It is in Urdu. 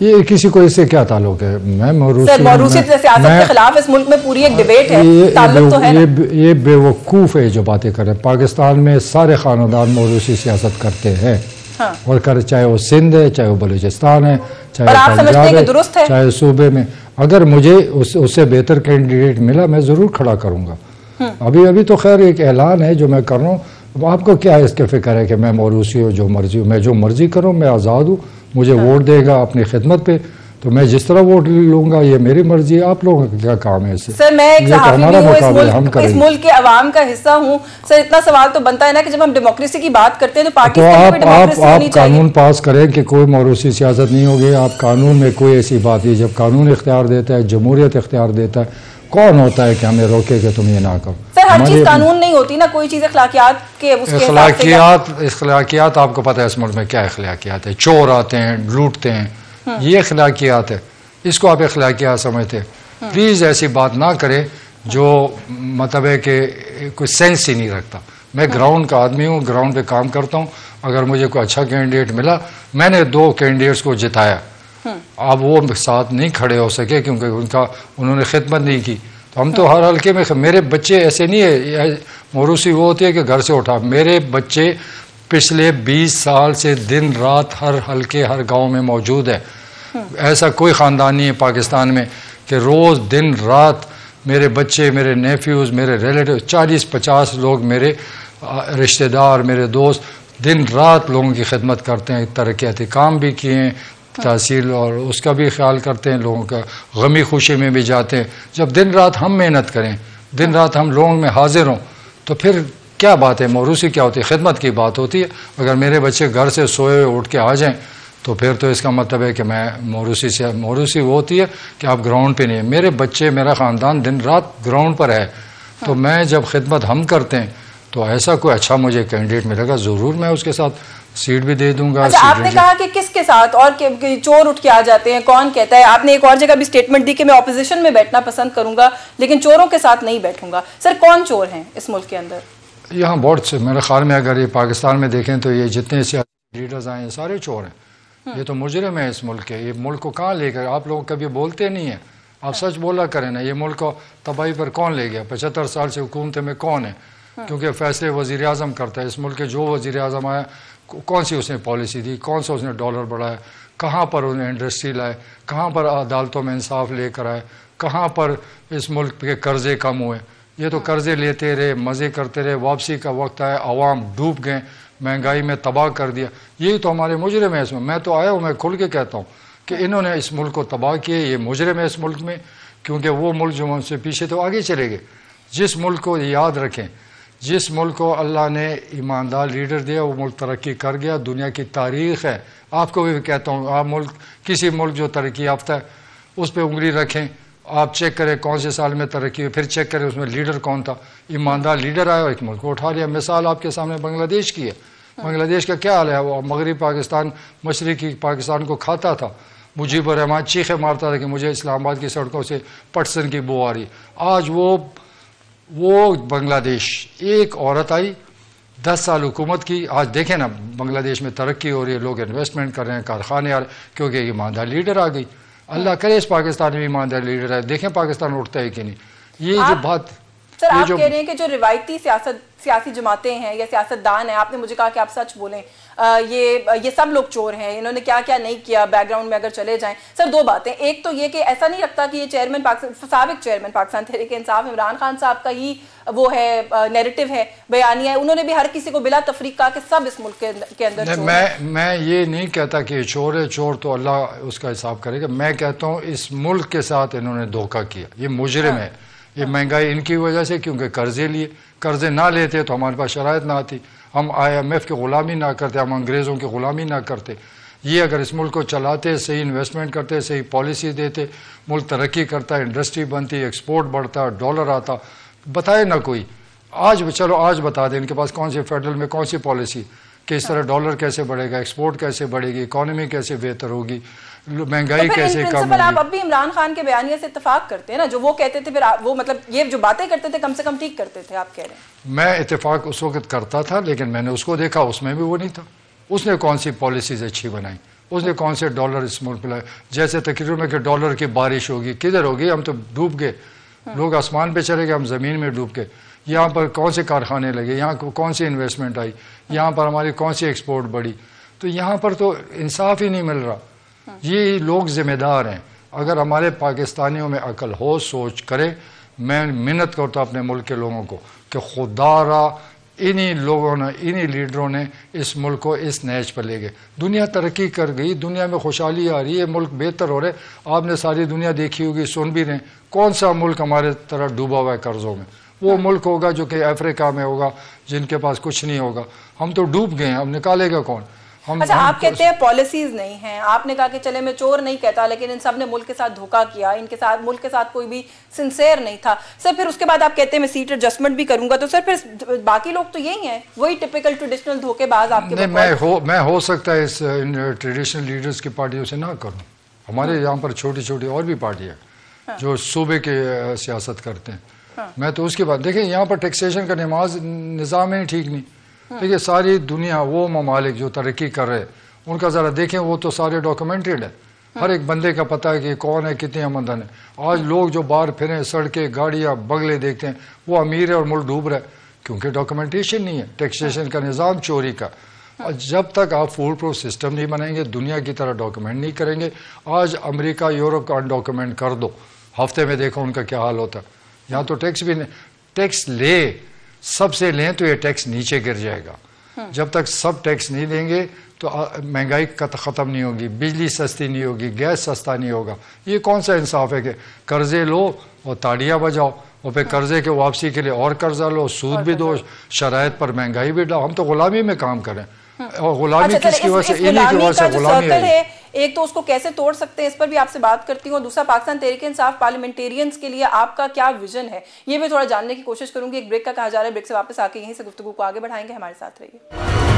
یہ کسی کو اس سے کیا تعلق ہے؟ میں موروثی سیاست کے خلاف اس ملک میں پوری ایک ڈیبیٹ ہے، تعلق تو ہے نا؟ یہ بیوقوف ہے جو باتیں کر رہے ہیں. پاکستان میں سارے خاندان موروثی سیاست کرتے ہیں اور چاہے وہ سندھ ہے، چاہے وہ بلوچستان ہے، چاہے پنجاب ہے، چاہے صوبے میں. اگر مجھے اس سے بہتر کینڈیڈیٹ ملا میں ضرور کھڑا کروں گا. ابھی تو خیر ایک اعلان ہے جو میں کر رہا ہوں. آپ کو کیا اس کے فکر ہے کہ میں موروثی ہوں، جو مرضی ہوں، میں جو مرضی کروں، میں آزاد ہوں. مجھے ووٹ دے گا اپنی خدمت پہ تو میں جس طرح ووٹ لوں گا، یہ میری مرضی ہے. آپ لوگوں کا کیا کام ہے اس سے؟ سر میں ایک صحافی بھی ہوں، اس ملک کے عوام کا حصہ ہوں. سر اتنا سوال تو بنتا ہے نا کہ جب ہم ڈیموکریسی کی بات کرتے ہیں تو پاکستان میں ڈیموکریسی ہونی چاہیے. قانون پاس کریں کہ کوئی موروثی سیاست نہیں ہوگی. آپ قانون میں کوئی ایسی بات نہیں. جب قانون اختیار دیتا ہے، جمہوریت اختیار دیتا ہے، کون ہوتا ہے کہ ہمیں روکے کہ تم یہ نہ کرو؟ سر ہر چیز قانون نہیں ہوتی نا، کوئی چیز اخلاقیات کے اخلاقیات آپ کو پتہ ہے اس ملک میں کیا اخلاقیات ہے؟ چور آتے ہیں، لوٹتے ہیں، یہ اخلاقیات ہے. اس کو آپ اخلاقیات سمجھتے ہیں؟ پلیز ایسی بات نہ کریں جو مطلب ہے کہ کوئی سینس ہی نہیں رکھتا. میں گراؤنڈ کا آدمی ہوں، گراؤنڈ پہ کام کرتا ہوں. اگر مجھے کوئی اچھا کینڈیڈیٹ ملا، میں نے 2 کینڈیڈیٹس کو جتایا. اب وہ ساتھ نہیں کھڑے ہو سکے کیونکہ انہوں نے خدمت نہیں کی. تو ہم تو ہر حلقے میں میرے بچے ایسے نہیں ہے. موروثی وہ ہوتی ہے کہ گھر سے اٹھا. میرے بچے پچھلے 20 سال سے دن رات ہر حلقے ہر گاؤں میں موجود ہے. ایسا کوئی خاندان نہیں ہے پاکستان میں کہ روز دن رات میرے بچے، میرے نیفیوز، میرے ریلیٹیو 40-50 لوگ میرے رشتہ دار، میرے دوست دن رات لوگوں کی خدمت کرتے ہیں. ترقیاتی کام بھی کیے ہیں، تحصیل اور اس کا بھی خیال کرتے ہیں، لوگوں کا غمی خوشی میں بھی جاتے ہیں. جب دن رات ہم محنت کریں، دن رات ہم لوگوں میں حاضر ہوں تو پھر کیا بات ہے؟ موروثی کیا ہوتی ہے؟ خدمت کی بات ہوتی ہے. اگر میرے بچے گھر سے سوئے اٹھ کے آ جائیں تو پھر تو اس کا مطلب ہے کہ میں موروثی وہ ہوتی ہے کہ آپ گراؤنڈ پہ نہیں ہیں. میرے بچے، میرا خاندان دن رات گراؤنڈ پر ہے. تو میں جب خدمت ہم کرتے ہیں تو ایسا کوئی اچھا مجھے کینڈیڈیٹ ملے گا ضرور میں اس کے ساتھ سیٹ بھی دے دوں گا. اچھا آپ نے کہا کہ کس کے ساتھ اور چور اٹھ کے آ جاتے ہیں، کون کہتا ہے؟ آپ نے ایک اور جگہ بھی سٹیٹمنٹ دی کہ میں اپوزیشن میں بیٹھنا پسند کروں گا لیکن چوروں کے ساتھ نہیں بیٹھوں گا. سر کون چور ہیں اس ملک کے اندر؟ یہاں بہت سے، میرے خیال میں اگر یہ پاکستان میں دیکھیں تو یہ جتنے سیاسی لیڈرز آئے ہیں سارے چور ہیں. یہ تو مجرم ہے اس ملک کے. یہ ملک کو کہاں لے کر؟ آپ لوگ کبھی بولتے نہیں ہیں. آپ سچ بولا کریں نا. یہ ملک کو تباہی پر کون لے گیا؟ 75 سال سے حکومت میں کون ہے؟ کیونکہ فیصلے وزیر اعظم کرتا ہے. اس ملک کے جو وزیر اعظم آیا کون سی اس نے پالیسی دی، کون سا اس نے ڈالر بڑھایا، کہاں پر انہوں نے انڈسٹری لائے، کہاں پر عدالتوں میں انصاف لے کر آئے، کہاں پر اس ملک کے قرضے کم ہوئے. یہ تو قرضے لیتے رہے، مزے کرتے رہے. واپسی کا وقت آیا، عوام ڈوب گئے، مہنگائی میں تباہ کر دیا. یہی تو ہمارے مجرم ہے اس میں تو آیا ہوں، میں کھل کے کہتا ہوں کہ انہوں نے اس ملک کو تباہ کیے. یہ مجرم ہے اس ملک میں کیونکہ وہ ملک جو ان سے پیچھے تو آگے چلے گئے. جس ملک کو یاد رکھیں، جس ملک کو اللہ نے ایماندار لیڈر دیا وہ ملک ترقی کر گیا. دنیا کی تاریخ ہے. آپ کو بھی کہتا ہوں، آپ کسی ملک جو ترقی یافتہ ہے اس پہ انگلی رکھیں. آپ چیک کریں کون سے سال میں ترقی ہوئی، پھر چیک کریں اس میں لیڈر کون تھا. ایماندار لیڈر آیا، ایک ملک کو اٹھا لیا. مثال آپ کے سامنے بنگلہ دیش کی ہے. بنگلہ دیش کا کیا حال ہے؟ وہ مغربی پاکستان مشرقی پاکستان کو کھاتا تھا. مجیب الرحمان چیخیں مارتا تھا کہ مجھے اسلام آباد کی سڑکوں سے پٹسن کی بو آ رہی. آج وہ بنگلہ دیش، ایک عورت آئی، 10 سال حکومت کی. آج دیکھیں نا بنگلہ دیش میں ترقی ہو رہی ہے، لوگ انویسٹمنٹ کر رہے ہیں، کارخانے آ رہے ہیں کیونکہ ایماندار لیڈر آ گئی. اللہ کرے اس پاکستان میں ایماندار لیڈر آئے. دیکھیں پاکستان اٹھتا ہے کہ نہیں. یہ جو بات سر آپ کہہ رہے ہیں کہ جو روایتی سیاسی جماعتیں ہیں یا سیاستدان ہیں، آپ نے مجھے کہا کہ آپ سچ بولیں، یہ سب لوگ چور ہیں، انہوں نے کیا کیا نہیں کیا بیک گراؤنڈ میں اگر چلے جائیں. سر 2 باتیں. ایک تو یہ کہ ایسا نہیں لگتا کہ یہ سابق چیئرمین پاکستان تحریک انصاف عمران خان صاحب کا ہی وہ ہے نیریٹو ہے، بیانیہ ہے. انہوں نے بھی ہر کسی کو بلا تفریق کہا کہ سب اس ملک کے اندر چور ہیں. میں یہ نہیں کہتا کہ یہ چور ہے. چور تو اللہ اس کا حساب کرے گا. میں کہتا ہوں اس ملک کے ساتھ انہوں نے دھوکہ کیا. یہ مجرم ہے. یہ مہنگائی ان کی وجہ سے، کیونکہ قرضے لیے. قرضے نہ لیتے تو ہمارے پاس شرائط نہ آتی. ہم IMF کی غلامی نہ کرتے، ہم انگریزوں کی غلامی نہ کرتے. یہ اگر اس ملک کو چلاتے، صحیح انویسٹمنٹ کرتے، صحیح پالیسی دیتے، ملک ترقی کرتا، انڈسٹری بنتی، ایکسپورٹ بڑھتا، ڈالر آتا. بتائے نہ کوئی. چلو آج بتا دیں ان کے پاس کون سی فیڈرل میں کون سی پالیسی کہ اس طرح ڈالر کیسے بڑھے گا، ایکسپورٹ کیسے بڑھے گی، اکانومی کیسے بہتر ہوگی، مہنگائی کیسے کم ہوگی. آپ اب بھی عمران خان کے بیانیے سے اتفاق کرتے ہیں نا؟ جو وہ کہتے تھے پھر وہ مطلب یہ جو باتیں کرتے تھے کم سے کم ٹھیک کرتے تھے، آپ کہہ رہے ہیں. میں اتفاق اس وقت کرتا تھا لیکن میں نے اس کو دیکھا اس میں بھی وہ نہیں تھا. اس نے کون سی پالیسیز اچھی بنائی؟ اس نے کون سے ڈالر اس ملک پہ لائے؟ جیسے تقریر میں کہ ڈالر کی بارش ہوگی، کدھر ہوگی؟ ہم تو ڈوب گئے، لوگ آسمان پہ چلے گئے، ہم زمین میں ڈوب گئے۔ یہاں پر کون سے کارخانے لگے، یہاں کون سی انویسٹمنٹ آئی، یہاں پر ہماری کون سی ایکسپورٹ بڑھی؟ تو یہاں پر تو انصاف ہی نہیں مل رہا۔ یہ لوگ ذمہ دار ہیں۔ اگر ہمارے پاکستانیوں میں عقل ہو، سوچ کرے، میں منت کرتا اپنے ملک کے لوگوں کو کہ خدا را انہی لوگوں نے، انہی لیڈروں نے اس ملک کو اس نیچ پر لے گئے۔ دنیا ترقی کر گئی، دنیا میں خوشحالی آ رہی ہے، ملک بہتر ہو رہے۔ آپ نے ساری دنیا دیکھی ہوگی، سن بھی رہے، کون سا ملک ہمارے طرح ڈوبا ہوا ہے قرضوں میں؟ وہ ملک ہوگا جو کہ افریقہ میں ہوگا، جن کے پاس کچھ نہیں ہوگا۔ ہم تو ڈوب گئے ہیں، اب نکالے گا کون؟ اچھا، آپ کہتے ہیں پالیسیز نہیں ہیں، آپ نے کہا کہ چلے میں چور نہیں کہتا، لیکن ان سب نے ملک کے ساتھ دھوکہ کیا، ان کے ساتھ ملک کے ساتھ کوئی بھی سنسیئر نہیں تھا سر۔ پھر اس کے بعد آپ کہتے ہیں میں سیٹ ایڈجسٹمنٹ بھی کروں گا، تو سر پھر باقی لوگ تو یہی ہیں، وہی ٹپیکل ٹریڈیشنل دھوکے باز آپ کے؟ میں ہو سکتا ہے اس ٹریڈیشنل لیڈرز کی پارٹیوں سے نہ کروں۔ ہمارے یہاں پر چھوٹی چھوٹی اور بھی پارٹیاں جو صوبے کے سیاست کرتے ہیں، میں تو اس کے بعد دیکھیں یہاں پر ٹیکسیشن کا نظام ہی ٹھیک نہیں۔ دیکھیے ساری دنیا، وہ ممالک جو ترقی کر رہے ان کا ذرا دیکھیں، وہ تو سارے ڈاکومنٹڈ ہے، ہر ایک بندے کا پتہ ہے کہ کون ہے، کتنے آمدن ہے۔ آج لوگ جو باہر پھریں، سڑکیں، گاڑیاں، بنگلے دیکھتے ہیں، وہ امیر ہے اور ملک ڈوب رہا ہے کیونکہ ڈاکومنٹیشن نہیں ہے، ٹیکسیشن کا نظام چوری کا۔ اور جب تک آپ فول پروف سسٹم نہیں بنائیں گے، دنیا کی طرح ڈاکومنٹ نہیں کریں گے، آج امریکہ یورپ کا انڈاکومنٹ کر دو، ہفتے میں دیکھو ان کا کیا حال ہوتا ہے۔ یہاں تو ٹیکس بھی نہیں، ٹیکس لے سب سے لیں تو یہ ٹیکس نیچے گر جائے گا۔ جب تک سب ٹیکس نہیں دیں گے تو مہنگائی ختم نہیں ہوگی، بجلی سستی نہیں ہوگی، گیس سستا نہیں ہوگا۔ یہ کون سا انصاف ہے کہ قرضے لو اور تاڑیاں بجاؤ، اور پھر قرضے کے واپسی کے لیے اور قرضہ لو، سود بھی دو، شرائط پر مہنگائی بھی ڈاؤ۔ ہم تو غلامی میں کام کریں، اور غلامی کس کی وجہ سے؟ انہی کی وجہ سے غلامی ہے۔ ایک تو اس کو کیسے توڑ سکتے ہیں، اس پر بھی آپ سے بات کرتی ہوں، اور دوسرا پاکستان تحریک انصاف پارلیمنٹیرینز کے لیے آپ کا کیا ویژن ہے، یہ بھی تھوڑا جاننے کی کوشش کروں گی۔ ایک بریک کا کہا جا رہا ہے، بریک سے واپس آ کے یہیں سے گفتگو کو آگے بڑھائیں گے، ہمارے ساتھ رہیے۔